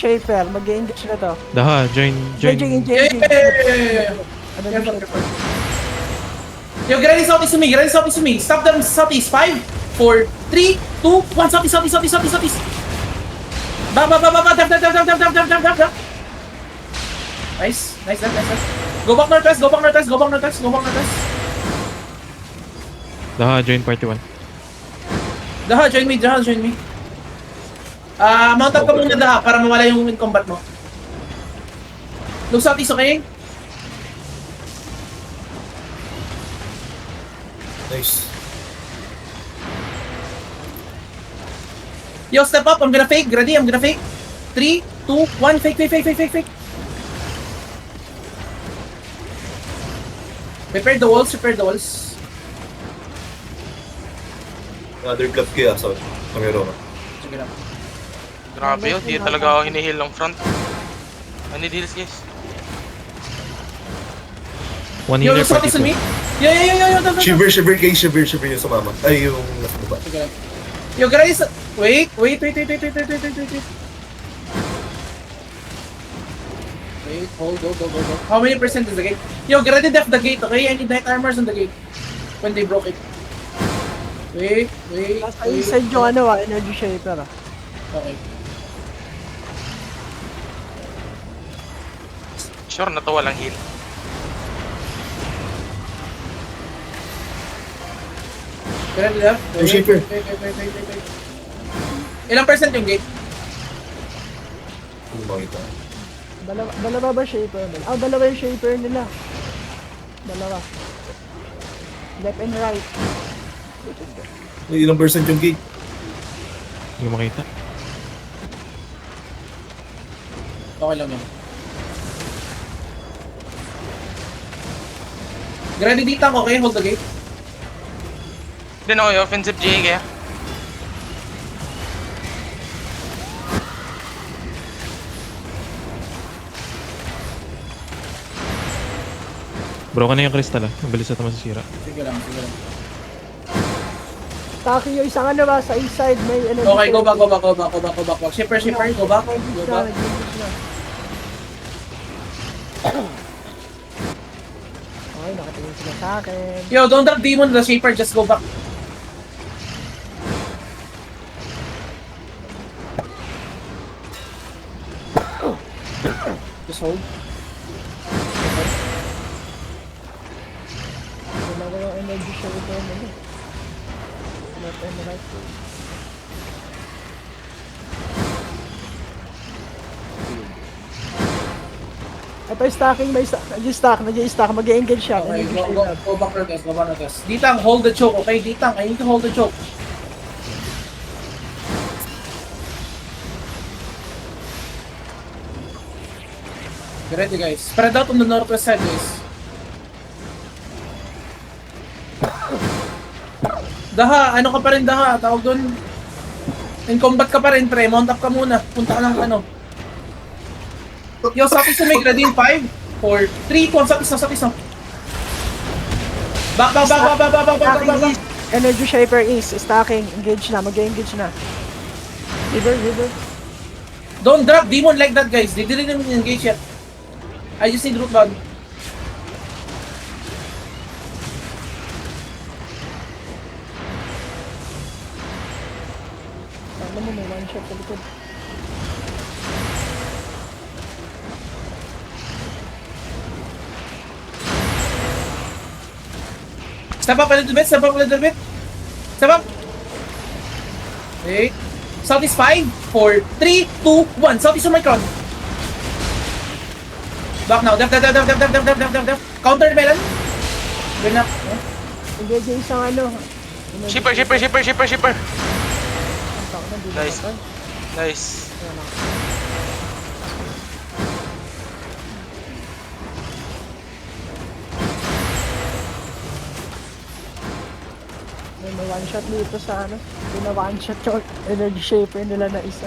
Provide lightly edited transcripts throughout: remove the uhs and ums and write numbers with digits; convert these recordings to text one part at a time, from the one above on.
Shaper, mag-engage na to. Daha, join. Ano Yo, get ready southeast to me, get ready southeast to me. Stop them southeast. 5, 4, 3, 2, 1, southeast. Ba. Dab. Nice. Go back northwest. Daha, join party 1. Daha, join me. Mount up ka muna Daha para mawala yung in combat mo. Look southeast, okay? Nice. Yo, step up. I'm gonna fake. Ready? I'm gonna fake. 3, 2, 1. Fake. Prepare the walls. Another club kaya sa Camero. Sige lang. Grabe yun, di talaga ako hinihil ng front. I need heals guys. One Yo, healer look southeast on me. Yo. Shiver yung sumama. Ay, yung nasa baba. Sige lang. Yo, guys. Wait. Wait, hold, go. How many percent is the gate? Yo, get ready def the gate, okay? I need night armors on the gate. When they broke it. Wait. Nasa inside yung energy shaper Okay. Sure na to walang heal. Get ready def. Yung shaper. Wait. Ilang percent yung gate? Hindi makita. Dalawa ba shaper nila? Dalawa yung shaper nila. Dalawa. Left and right. May ilang percent yung gate? Hindi ko makita. Okay lang yun. Get ready dito, okay? Hold the gate. Hindi na ako yung offensive GA kaya. Broken na yung crystal Mabilis na masisira. Sige lang. Taki yung isang sa inside may energy Okay, go shaper. back. Shipper, go back. Nag-engage na. Okay, nakatingin sila sa akin. Yo, don't drop demon the shaper, just go back. Just hold. Dalawa yung energy shaper nila. Left and right. Ito stacking, nag-i-stack, mag-i-engage siya. Okay, Energy go shaper. back Rotes. Ditang, hold the choke, okay? Ditang, I need to hold the choke. Get ready, guys. Spread out on the northwest side, guys. Daha, ano ka pa rin, Daha? Tawag doon. In combat ka pa rin, pre. Mount up ka muna. Punta ka ng ano. Yo, southeast to make ready in 5, 4, 3, 2, southeast na. Back. Stacking is, energy shaper is, stacking, engage na, mag-engage na. River. Don't drop demon like that, guys. They didn't even engage yet. I just need root bag. Alam mo, may one shot sa likod. Step up a little bit. Step up. Wait. Southeast 5, 4, 3, 2, 1. Southeast on my crown. Back now. Def. Counter melon. Win up. Engage yung isang Shipper. Nice. Nice. May one shot dito sa May one shot yung energy shaper nila na isa.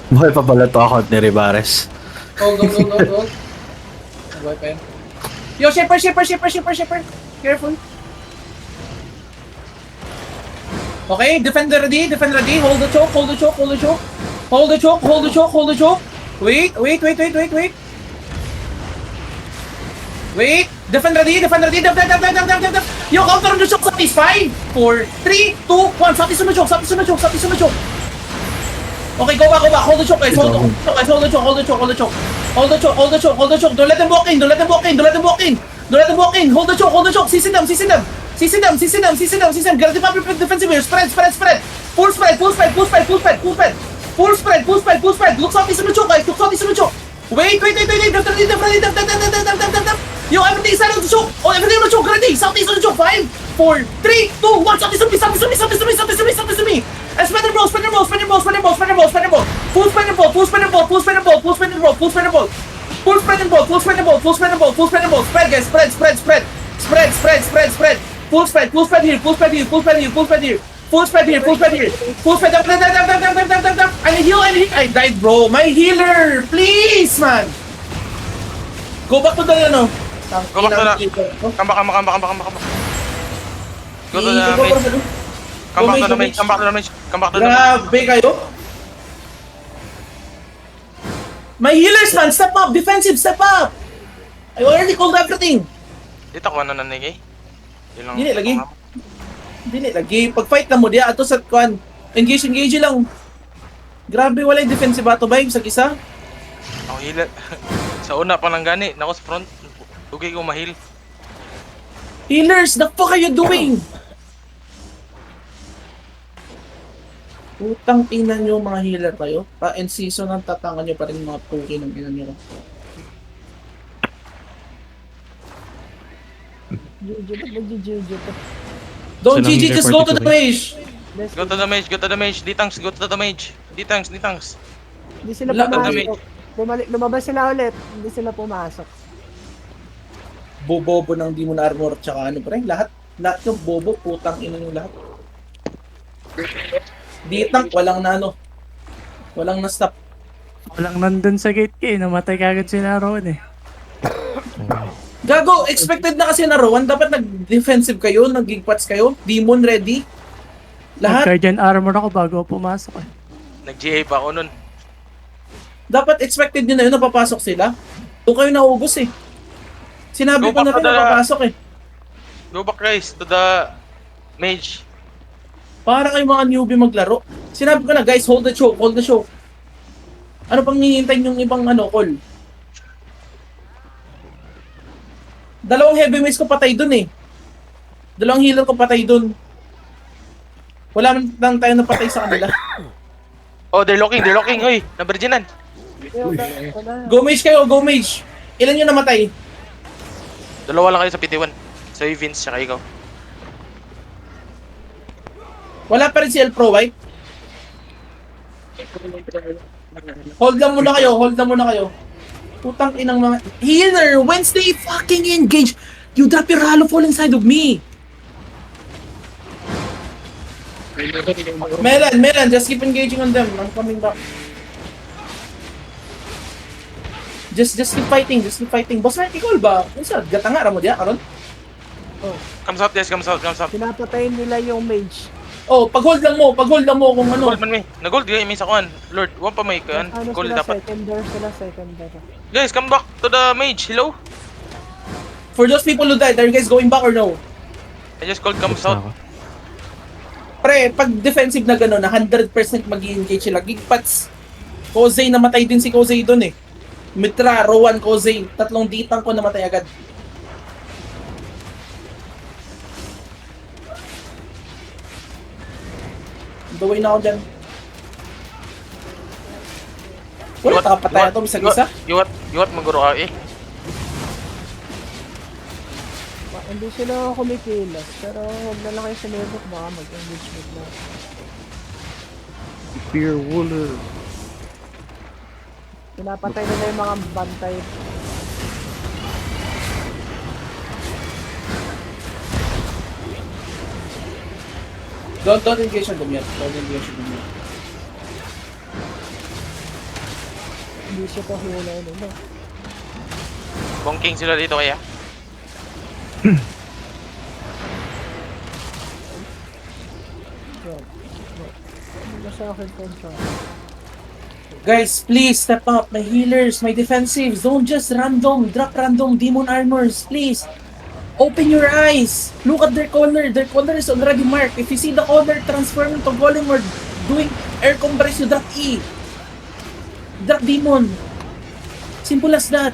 Buhay pa pala to account ni Ribares. Go. Go pa yan. Yo, Shepherd. Careful. Okay, defend ready. Hold the choke. Wait. Defend ready. Def. Yo, counter on the choke. Southeast. 5, 4, 3, 2, 1. Southeast on the choke. Okay, go back. Hold the choke, guys. Hold the choke. Don't let them walk in. Hold the choke. CC them. Get the public defensive here. Spread. Full spread. Look southeast on the choke, guys. Wait. Yo, everything is out of the choke. Everything on the choke. Ready. Southeast on the choke. 5, 4, 3, 2, 1. Southeast on me. And spin the ball. Full spin and ball. Spread, guys. Spread. Full spread here. Full spread here. I need heal. I died, bro. My healer, please, man. Go back to the ano. Go back to the... Come back. Go to the main. Come back to the main. Grabe kayo. My healers, man, step up. Defensive, step up. I already called everything. Dito ko na nanigay. Dili lagi. Pag-fight na mo diya ato sa kuan. Engage lang. Grabe, wala yung defensive ato ba sa isa? Ako heal. Sa una pa lang gani. Nako sa front. Dugay ko mahil. Healers, the fuck are you doing? Utang ina nyo mga healer kayo. Pa-end season ang tatangan nyo pa rin mga puki ng ina nyo. GG to. Don't Silang GG, healer just go to the 42 mage. Go to the mage. D-tanks. Hindi sila Wala, pumasok. Lumabas sila ulit. Hindi sila pumasok. Bobo nang di mo na armor tsaka ano pa rin. Lahat yung bobo, putang ina nyo lahat. Di-tank, walang na ano. Walang na stop. Walang nandun sa gate kay, namatay kagad si Naroon eh. Gago, expected na kasi na Rowan. Dapat nag-defensive kayo, nag-gigpats kayo. Demon ready. Lahat. Nag-guardian armor ako bago ako pumasok eh. Nag-GA pa ako nun. Dapat expected nyo na yun, napapasok sila. Doon kayo naubos eh. Sinabi Go ko na back rin to the- napapasok eh. Go back guys to the mage. Para kayo mga newbie maglaro. Sinabi ko na guys, hold the choke. Ano pang hihintay yung ibang call? Dalawang heavy mace ko patay dun eh. Dalawang healer ko patay dun. Wala man lang tayo napatay sa kanila. Oh, they're locking. Hoy, na-virginan. Go mage kayo, go mage. Ilan yung namatay? Dalawa lang kayo sa PT1. Sa Vince, tsaka ikaw. Wala pa rin si El Pro White. Hold lang muna kayo. Putang inang mga... Healer, Wednesday fucking engage. You drop your hollow fall inside of me. Melan, just keep engaging on them. I'm coming back. Just keep fighting. Boss, may call ba? Unsa gata nga ramo dia karon? Comes out guys, comes out. Pinapatayin nila yung mage. Oh, pag-hold lang mo kung ano. Gold man may. Nag-gold guys, may sa kuan. Lord, one pa may kuan. Ano Gold sila, dapat. secondary. Guys, come back to the mage. Hello? For those people who died, are you guys going back or no? I just called comes out. Pre, pag defensive na gano'n, na 100% mag-engage sila. Gigpats. Kozay, namatay din si Kozay doon eh. Mitra, Rowan, Kozay. 3 ditang ko namatay agad. Gawin na ako dyan. Wala, takapatay na ito, bisa-gisa. Yuwat maguro ka eh. Hindi sila kumikilos, pero huwag na lang kayo sumibok, baka mag-engagement na. Fear Wooler. Pinapatay nila yung mga bantay. Don't engage on them yet. Hindi siya pa hula nila. Bonking sila dito kaya. Hindi sa akin po siya. Guys, please step up. My healers, my defensives. Don't just drop random demon armors. Please. Open your eyes. Look at their corner. Their corner is already marked. If you see the corner transforming to golem or doing air compress, you drop E. Drop demon. Simple as that.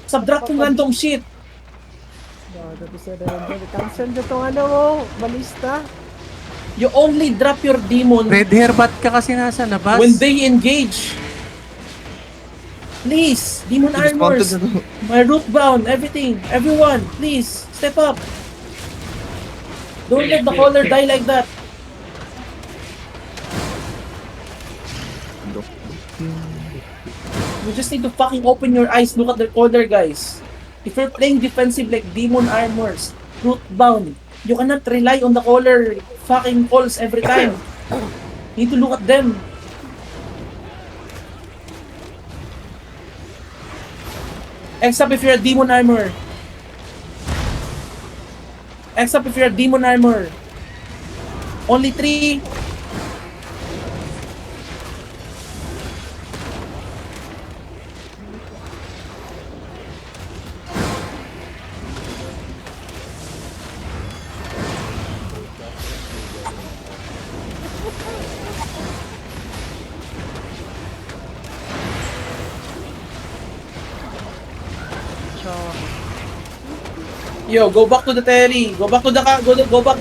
Subtract yung random shit. Cancel na itong ano mo, balista. You only drop your demon Red hair bat ka kasi nasa labas. when they engage. Please, demon armors, my root bound, everything, everyone, please, step up. Don't let the caller die like that. You just need to fucking open your eyes, look at the caller, guys. If you're playing defensive like demon armors, root bound, you cannot rely on the caller fucking calls every time. You need to look at them. Except if you're a demon armor. Except if you're a demon armor. Only 3. Yo, go back to the Terry. Go back to the go back.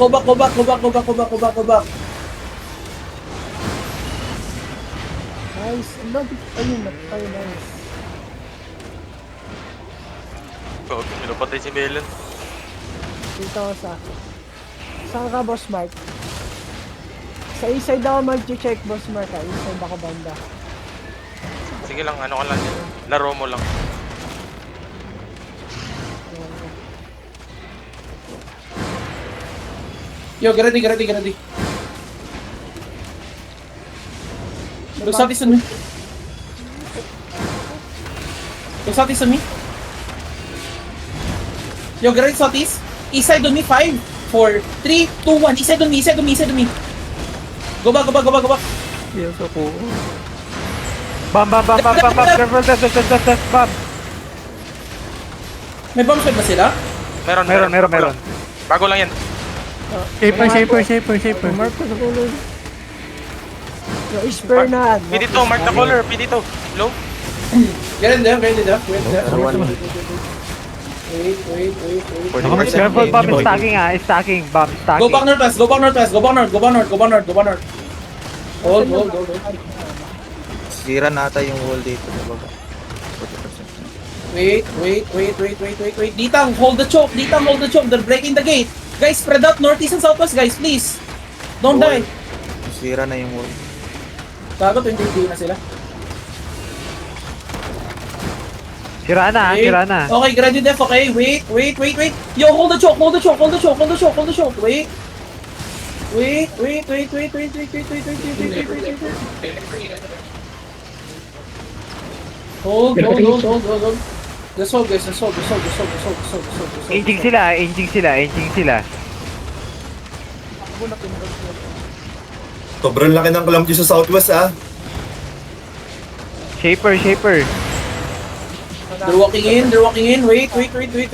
Nice. Ayun na. Ay, nice. Oh, pinapatay si Melon. Dito ako sa... Saan ka, Boss Mark? Sa east-side ako mag-check, Boss Mark. East-side ako banda. Sige lang, ano ka lang yan. Laro mo lang. Yo, get ready. Look southeast on me. Look southeast on me. Yo, get ready southeast. East side on me, 5, 4, 3, 2, 1. East side on me. Go back. Yes, ako. Bam. Bam. May bomb shot ba sila? Meron. Bago lang yan. Shaper. Mark ko sa kulay. Yo, Isper na. P2, mark the color. P2. Low. Get in there. Wait. Careful, Bam. Stacking. Bam, stacking. Go back northwest. Go back north. Hold. Sira nata yung wall dito sa baba. 40%. Wait. Ditang, hold the choke. They're breaking the gate. Guys, spread out northeast and southwest, guys, please. Don't die. Sira na yung wall. Gago, 20 na sila. Sira na. Okay, graduate def, okay. Wait. Yo, hold the choke. Wait. Hold. Let's hold, guys. Engine sila. Sobrang laki ng calamity sa southwest Shaper. They're walking in. Wait. Engine. Ready.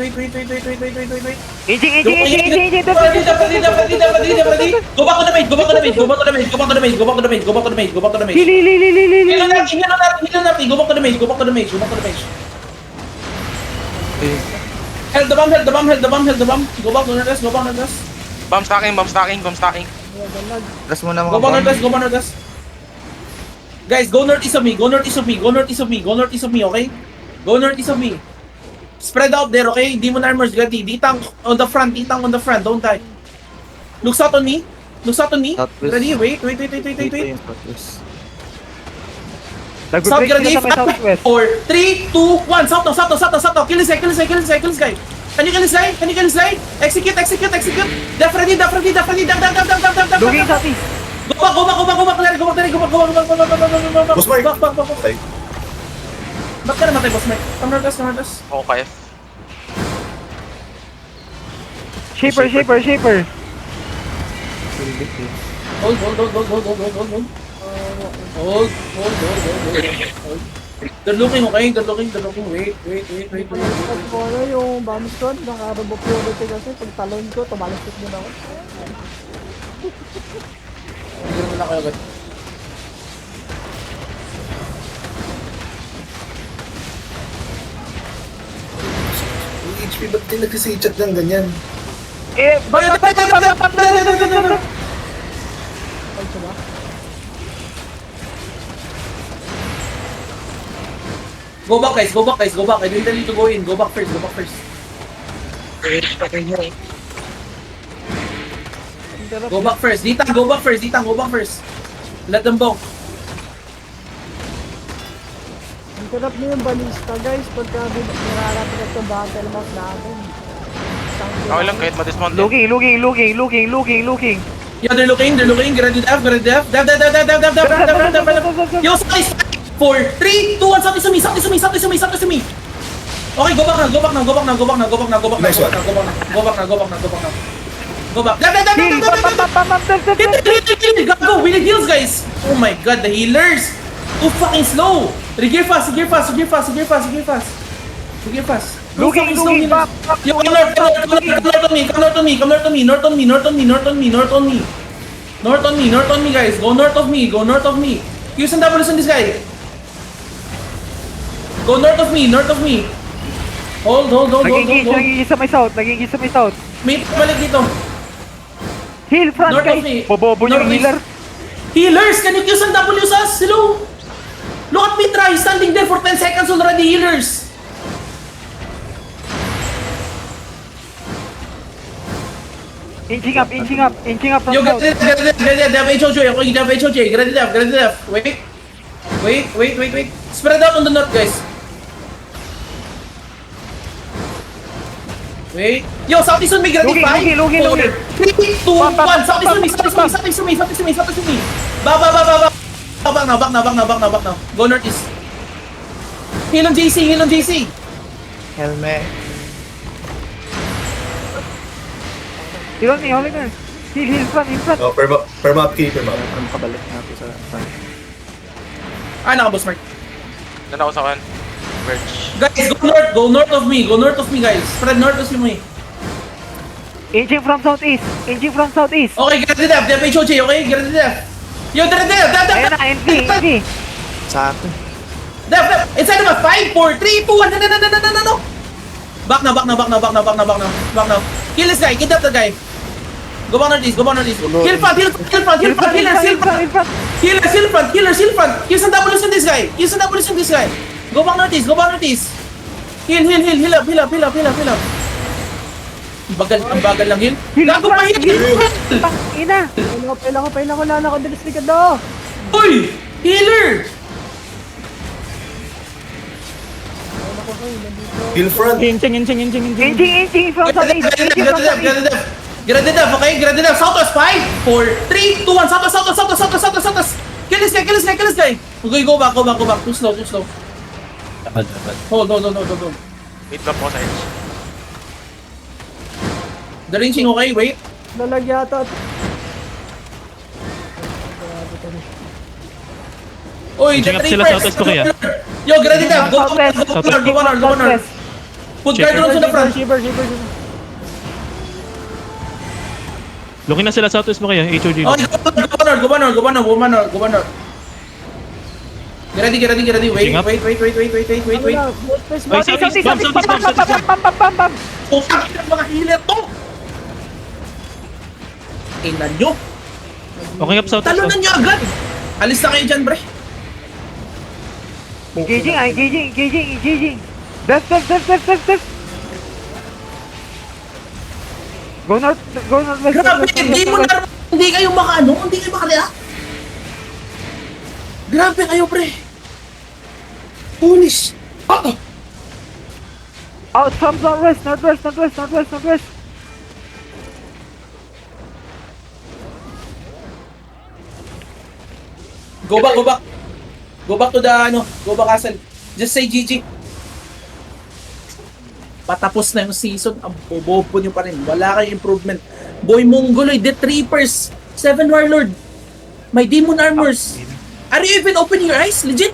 Go back to the main. Go back to the main. Heal natin. Go back to the main. Held the bomb. Go back to the rest. Bomb stacking. Press mo na mga Go back bomb. to the rest. Guys, go northeast of me, okay? Go northeast of me. Spread out there, okay? Demon armors ready. Ditang on the front, don't die. Look south on me. Southwest. Ready? Wait. Dito yung southwest. South ready? 4, 3, 2, 1. South now. Kill this guy. Can you kill this guy? Execute. Def ready. Looking southeast. Go back, Larry. Boss Mark. Back. Back ka namatay, Boss Mike. Come northwest. Okay. Shaper, shaper, shaper. Silbit eh. Hold. They're looking, okay? They're looking. Wait. Pag ko ano yung bomb squad, naka-robo purity kasi pag talon ko, tumalasik din ako. Hindi naman ako agad. Yung HP, ba't din nagsisichat ng ganyan? Eh, Ay, sila. Go back guys. I don't tell you to go in. Go back first. Interrupt. Go back first. Ditang, go back first. Let them go. Interrupt nyo yung balista, guys. Pagka nararating at yung battle map natin. Okay lang, kahit ma-dismount din. looking. Yeah, they're looking. Get ready, Dev. Yo, guys. 4, 3, 2, 1. Something to me. Okay, go back now. Go back now. Nice one. Go back. Dev. Go. We need heals, guys. Oh my god, the healers. Too fucking slow. Gear fast. Too fucking slow healers. Yo, come north on me, guys. Go north of me. Use some W's on this guy. Go north of me. Hold. Nagigis sa may south. May balik dito. Heal front, North of guys. me. Bobobo yung Northeast. healer. Healers, can you use some W's us? Hello? Look at me try, standing there for 10 seconds already, healers. Inching up from Yo, south. get it, they have HOJ, okay, they have HOJ, get it up. Wait. Spread out on the north, guys. Wait. Yo, southeast on me, get it, 5, Looking. 4, 3, 2, 1, southeast on me. Back now. Go northeast. Heal on JC. Helmet. Heal on me. Heal front. Oh, perma up key. Ano makabalik natin sa front. Naka-boss mark. Doon ako sa kan. Verge. Guys, go north of me, guys. Spread north of me. Inching from southeast. Okay, get it up. They have HOJ, okay? Get it up. Yo, Ayan na, NP. Sa akin. Dev. Inside of us. 5, 4, 3, 2, 1. No. Back now. Kill this guy. Get up the guy. Go back northeast. Heal front. Healers, heal front. Use some W's on this guy. Go back northeast. Heal up. Bagal lang heal. Gago pa heal. Ina. Paila ko na nakadilis likod do. Uy! Healer! Heal front. Inching. Inching from southeast. Get it up. Southwest 5, 4, 3, 2, 1. Southwest. Kill this guy. Okay, go back. Too slow. Hold. Wait lang po sa edge. The ranging, okay, wait. Lalag yata. Oy, Check the up sila Reapers. southwest ko kaya. Yo, get it up. Go north. Put guard on the front. Shiver. Looking na sila southwest mo kaya, HOG. Okay, go north. Get ready. Wait. Ano na, Ay, southeast, bomb. Putang ina mga healer to! Tingnan nyo! Okay up southwest. Talunan nyo agad! Alis na kayo dyan, pre. Engaging. Left. Go northwest. Grabe, hindi kayo makareact. Grabe kayo, pre. Holy sh... Out from northwest. Go back. Go back to the, go back castle. Just say GG. patapos na yung season, ang bobobo nyo pa rin. Wala kayong improvement. Boy Mongoloid, Death Reapers, 7 Warlord, may Demon Armors. Are you even opening your eyes? Legit?